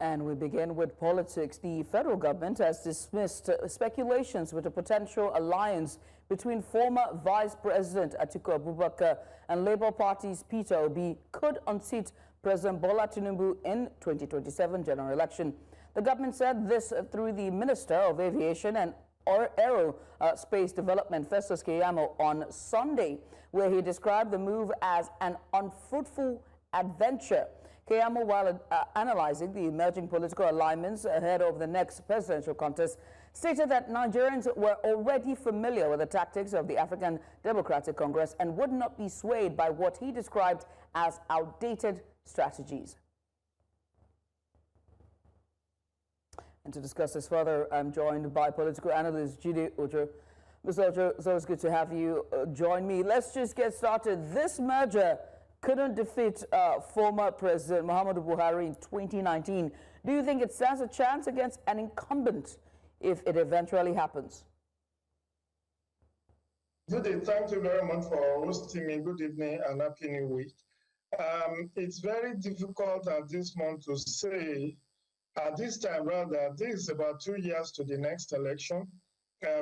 And we begin with politics. The federal government has dismissed speculations with a potential alliance between former Vice President Atiku Abubakar and Labour Party's Peter Obi could unseat President Bola Tinubu in 2027 general election. The government said this through the Minister of Aviation and Aerospace Development, Festus Keyamo, on Sunday, where he described the move as an unfruitful adventure. Keyamo, while analyzing the emerging political alignments ahead of the next presidential contest, stated that Nigerians were already familiar with the tactics of the African Democratic Congress and would not be swayed by what he described as outdated strategies. And to discuss this further, I'm joined by political analyst Jide Ojo. Mr. Ojo, it's always good to have you join me. Let's just get started. This merger couldn't defeat former President Muhammadu Buhari in 2019. Do you think it stands a chance against an incumbent if it eventually happens? Jide, thank you very much for hosting me. Good evening and happy new week. It's very difficult at this moment to say, at this time rather, this is about 2 years to the next election.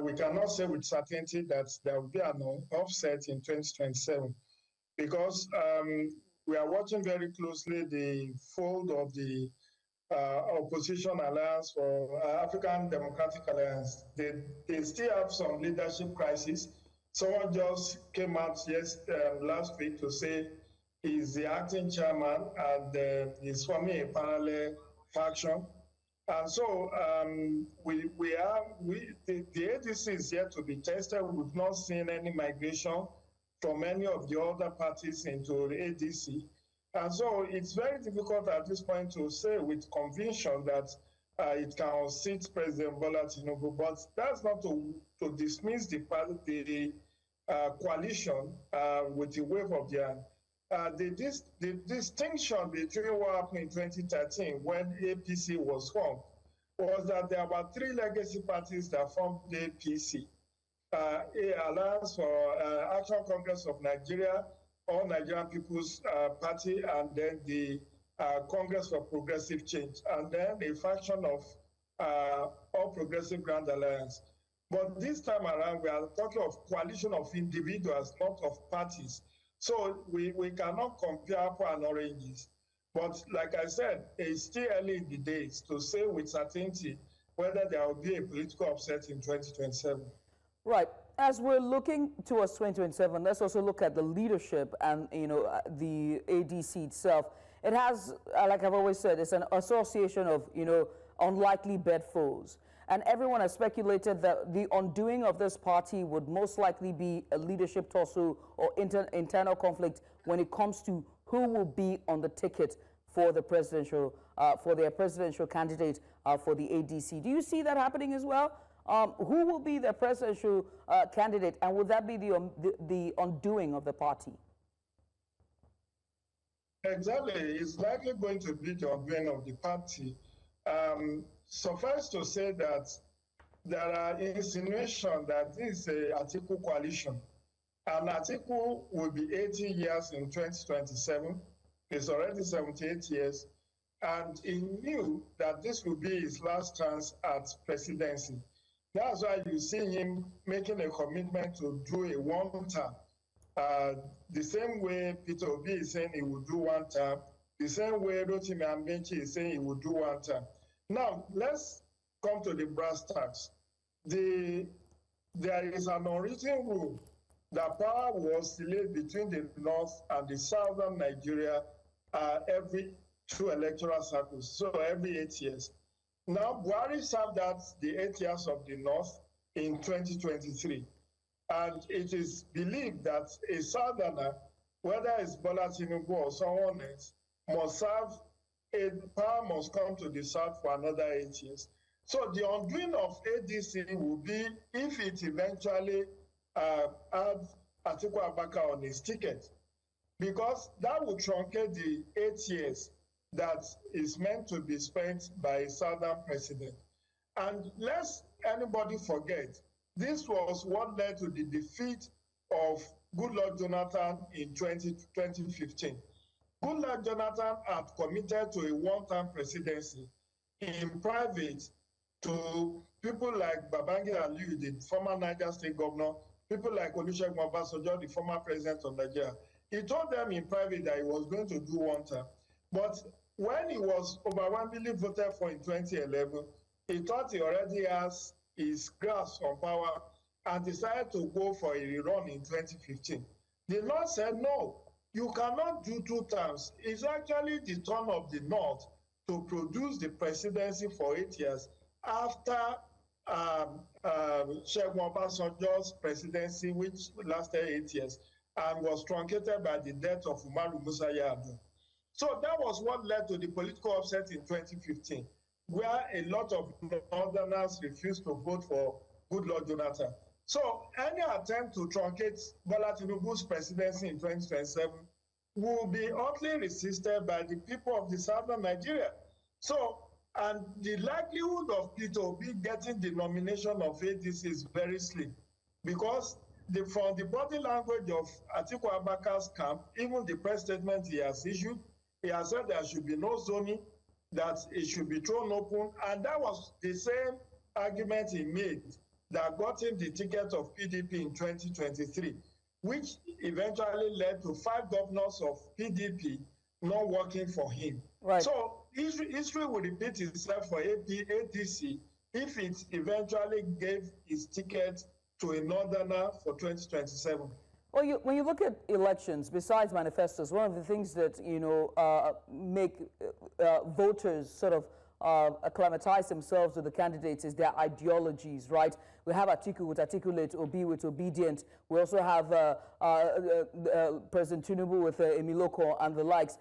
We cannot say with certainty that there will be an offset in 2027. Because we are watching very closely the fold of the opposition alliance for African Democratic Alliance. They still have some leadership crisis. Someone just came out last week to say he's the acting chairman and he's forming a parallel faction. And so the ADC is yet to be tested. We've not seen any migration from any of the other parties into the ADC. And so it's very difficult at this point to say with conviction that it can unseat President Bola Tinubu, but that's not to dismiss the coalition with the wave of the hand. The distinction between what happened in 2013 when APC was formed was that there were 3 legacy parties that formed the APC. Alliance for Action Congress of Nigeria, All Nigerian People's Party, and then the Congress for Progressive Change, and then a faction of All Progressive Grand Alliance. But this time around, we are talking of coalition of individuals, not of parties. So we cannot compare apple and oranges. But like I said, it's still early in the days to say with certainty whether there will be a political upset in 2027. Right. As we're looking towards 2027, let's also look at the leadership and, the ADC itself. It has, like I've always said, it's an association of, unlikely bedfellows. And everyone has speculated that the undoing of this party would most likely be a leadership tussle or internal conflict when it comes to who will be on the ticket for the presidential, for their presidential candidate for the ADC. Do you see that happening as well? Who will be the presidential candidate, and would that be the undoing of the party? Exactly. It's likely going to be the undoing of the party. Suffice to say that there are insinuations that this is a Atiku coalition, and Atiku will be 80 years in 2027. He's already 78 years, and he knew that this would be his last chance at presidency. That's why you see him making a commitment to do a one-term. The same way Peter Obi is saying he will do one term, the same way Rotimi Ambenchi is saying he will do one term. Now, let's come to the brass tacks. There is an unwritten rule that power was delayed between the north and the southern Nigeria every 2 electoral cycles, so every 8 years. Now, Buhari served out the 8 years of the North in 2023. And it is believed that a Southerner, whether it's Bola Tinubu or someone else, must serve, power must come to the South for another 8 years. So the undoing of ADC will be if it eventually adds Atiku Abubakar on his ticket, because that would truncate the 8 years that is meant to be spent by a Southern president. And lest anybody forget, this was what led to the defeat of Goodluck Jonathan in 2015. Goodluck Jonathan had committed to a one-term presidency, in private to people like Babangida Aliyu, the former Niger State governor, people like Olusegun Obasanjo, the former president of Nigeria. He told them in private that he was going to do one term. But when he was overwhelmingly voted for in 2011, he thought he already has his grasp on power and decided to go for a rerun in 2015. The North said, no, you cannot do 2 terms. It's actually the turn of the North to produce the presidency for 8 years after Segun Obasanjo's presidency, which lasted 8 years and was truncated by the death of Umaru Musa Yar'Adua. So that was what led to the political upset in 2015, where a lot of Northerners refused to vote for Goodluck Jonathan. So any attempt to truncate Bola Tinubu's presidency in 2027 will be hotly resisted by the people of the southern Nigeria. So, and the likelihood of Peter Obi getting the nomination of ADC is very slim, because from the body language of Atiku Abubakar's camp, even the press statement he has issued, he has said there should be no zoning, that it should be thrown open, and that was the same argument he made that got him the ticket of PDP in 2023, which eventually led to 5 governors of PDP not working for him. Right. So history will repeat itself for ADC if it eventually gave its ticket to a northerner for 2027. Well, when you look at elections, besides manifestos, one of the things that, make voters sort of acclimatize themselves with the candidates is their ideologies, right? We have Atiku with articulate, Obi with obedient. We also have President Tinubu with Emiloko and the likes.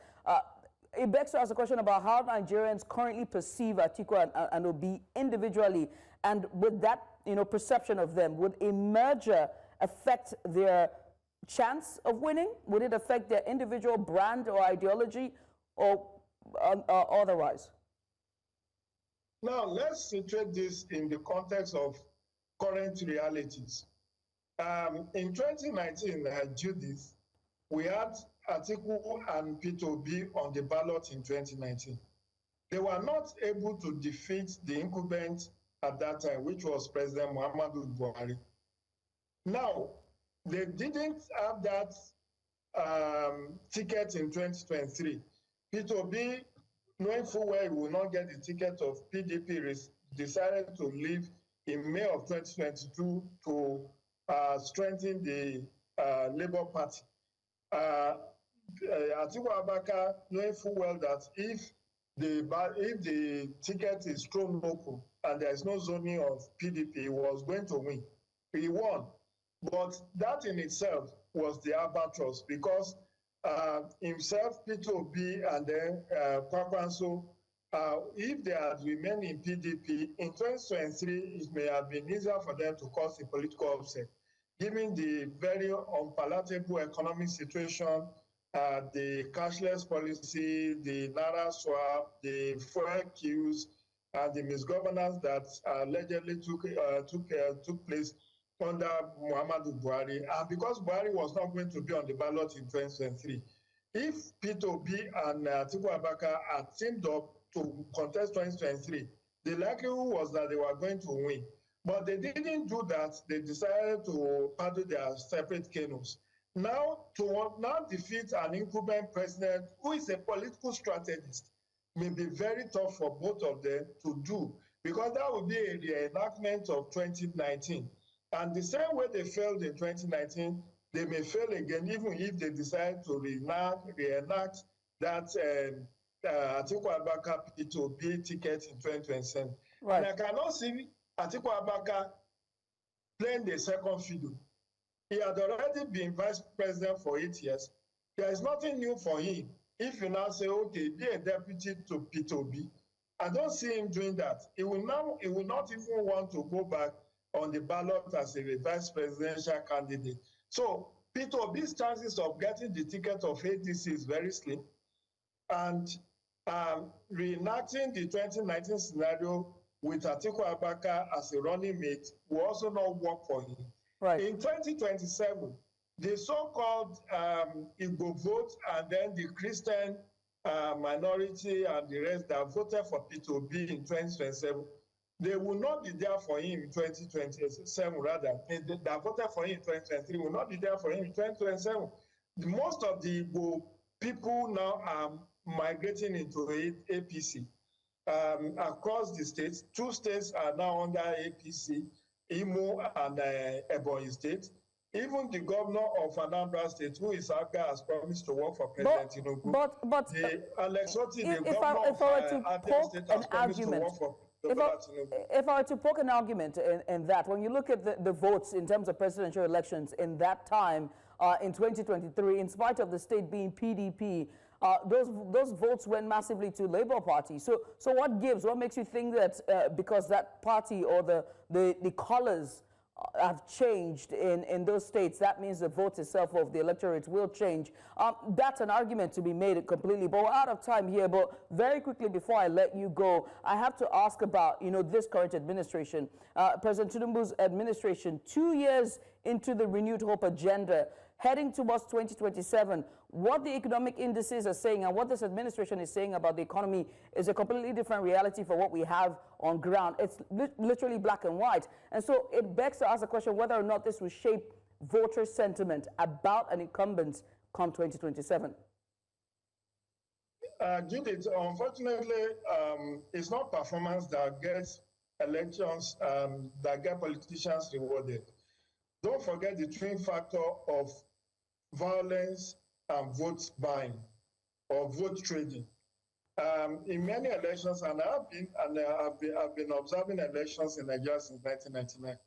It begs to ask a question about how Nigerians currently perceive Atiku and Obi individually, and with that, perception of them, would a merger affect their chance of winning? Would it affect their individual brand or ideology, or otherwise? Now, let's situate this in the context of current realities. In 2019, Judith, we had Atiku and Peter Obi on the ballot in 2019. They were not able to defeat the incumbent at that time, which was President Muhammadu Buhari. Now, they didn't have that ticket in 2023. Peter Obi, knowing full well he will not get the ticket of PDP, decided to leave in May of 2022 to strengthen the Labour Party. Atiku Abubakar, knowing full well that if the ticket is thrown open and there is no zoning of PDP, he was going to win. He won. But that in itself was the albatross, because himself, Peter Obi, and then Kwakwanso, if they had remained in PDP, in 2023, it may have been easier for them to cause a political upset, given the very unpalatable economic situation, the cashless policy, the Naira swap, the fuel queues, and the misgovernance that allegedly took place under Muhammadu Buhari. And because Buhari was not going to be on the ballot in 2023, if Peter Obi and Atiku Abubakar had teamed up to contest 2023, the likelihood was that they were going to win. But they didn't do that. They decided to paddle their separate canoes. Now, to defeat an incumbent president who is a political strategist may be very tough for both of them to do, because that would be a reenactment of 2019. And the same way they failed in 2019, they may fail again, even if they decide to reenact that Atiku Abubakar Peter Obi ticket in 2027. Right. And I cannot see Atiku Abubakar playing the second fiddle. He had already been vice president for 8 years. There is nothing new for him. If you now say, okay, be a deputy to Peter Obi, I don't see him doing that. He will not even want to go back on the ballot as a vice presidential candidate. So Peter Obi's chances of getting the ticket of ADC is very slim. And reenacting the 2019 scenario with Atiku Abubakar as a running mate will also not work for him. Right. In 2027, the so-called Igbo vote and then the Christian minority and the rest that voted for Peter Obi in 2027, they will not be there for him in 2027, rather. That voted for him in 2023 will not be there for him in 2027. Most of the Igbo people now are migrating into APC. Across the states, 2 states are now under APC, Imo and Ebonyi State. Even the governor of Anambra State, who is Aka, has promised to work for President Tinubu. But Alex Oti, the if governor I were to of Abia poke State, an has promised to argument, work for Bola Tinubu. if I were to poke an argument in that, when you look at the votes in terms of presidential elections in that time, in 2023, in spite of the state being PDP, those votes went massively to Labour Party. So what gives? What makes you think that because that party or the colours have changed in those states, that means the vote itself of the electorate will change? That's an argument to be made completely, but we're out of time here. But very quickly before I let you go, I have to ask about, this current administration, President Tinubu's administration, 2 years into the Renewed Hope agenda, heading towards 2027, what the economic indices are saying and what this administration is saying about the economy is a completely different reality for what we have on ground. It's literally black and white. And so it begs to ask the question whether or not this will shape voter sentiment about an incumbent come 2027. Judith, unfortunately, it's not performance that gets elections, that get politicians rewarded. Don't forget the twin factor of violence and vote buying or vote trading. In many elections, and I've been observing elections in Nigeria since 1999.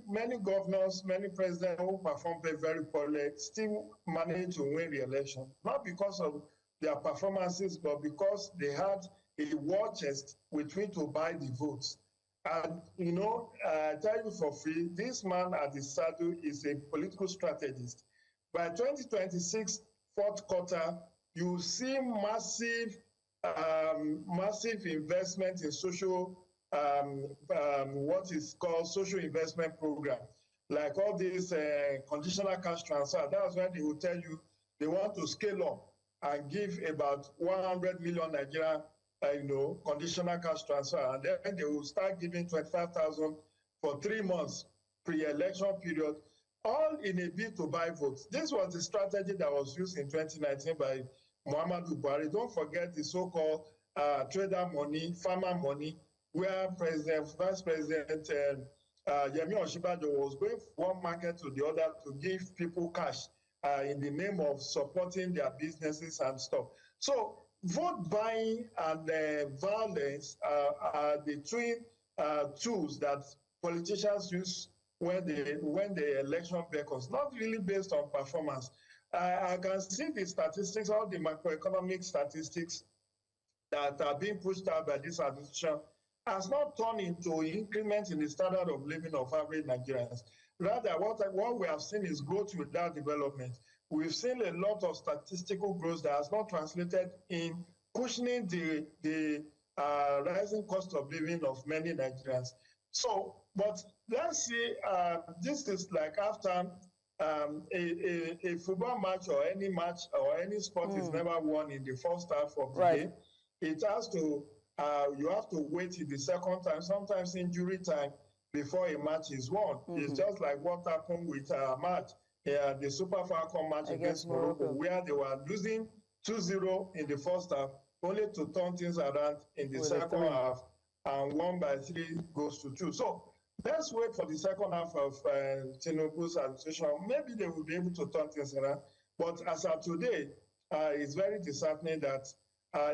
Many governors, many presidents who performed very poorly still managed to win the election, not because of their performances, but because they had a war chest with which to buy the votes. And, I tell you for free, this man at the saddle is a political strategist. By 2026, fourth quarter, you see massive investment in social, what is called social investment program, like all these conditional cash transfer. That's when they will tell you they want to scale up and give about 100 million Nigerian conditional cash transfer, and then they will start giving 25,000 for 3 months pre-election period, all in a bid to buy votes. This was the strategy that was used in 2019 by Buhari. Don't forget the so-called trader money, farmer money, where Vice President Yemi Osinbajo was going from one market to the other to give people cash in the name of supporting their businesses and stuff. So vote buying and violence are the twin tools that politicians use when the election beckons, not really based on performance. I can see the statistics, all the macroeconomic statistics that are being pushed out by this administration has not turned into increment in the standard of living of average Nigerians. Rather, what we have seen is growth without development. We've seen a lot of statistical growth that has not translated in cushioning the rising cost of living of many Nigerians. So, but let's see, this is like after a football match or any sport is never won in the first half of the game. It has to, you have to wait till the second time, sometimes injury time, before a match is won. It's just like what happened with a match, the Super Falcon match against Morocco, where they were losing 2-0 in the first half, only to turn things around in the second half and won by 3 goals to 2. So let's wait for the second half of Tinubu's administration. Maybe they will be able to turn things around. But as of today, it's very disheartening that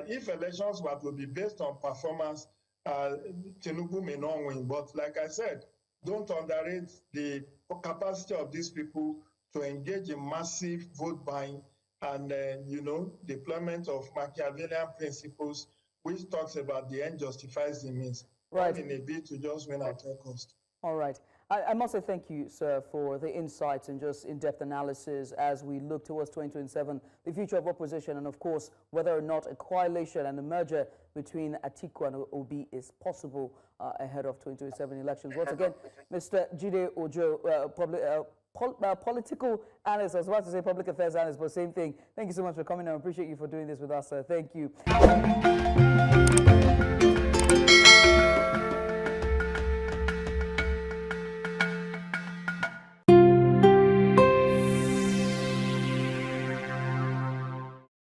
if elections were to be based on performance, Tinubu may not win. But like I said, don't underrate the capacity of these people to engage in massive vote buying and, deployment of Machiavellian principles, which talks about the end justifies the means. Right. In a bid to just win at all cost. All right. I must say thank you, sir, for the insights and just in-depth analysis as we look towards 2027, the future of opposition, and of course, whether or not a coalition and a merger between Atiku and Obi is possible ahead of 2027 elections. Once again, Mr. Jide Ojo, political analyst. I was about to say public affairs analyst, but same thing. Thank you so much for coming. I appreciate you for doing this with us, sir. Thank you.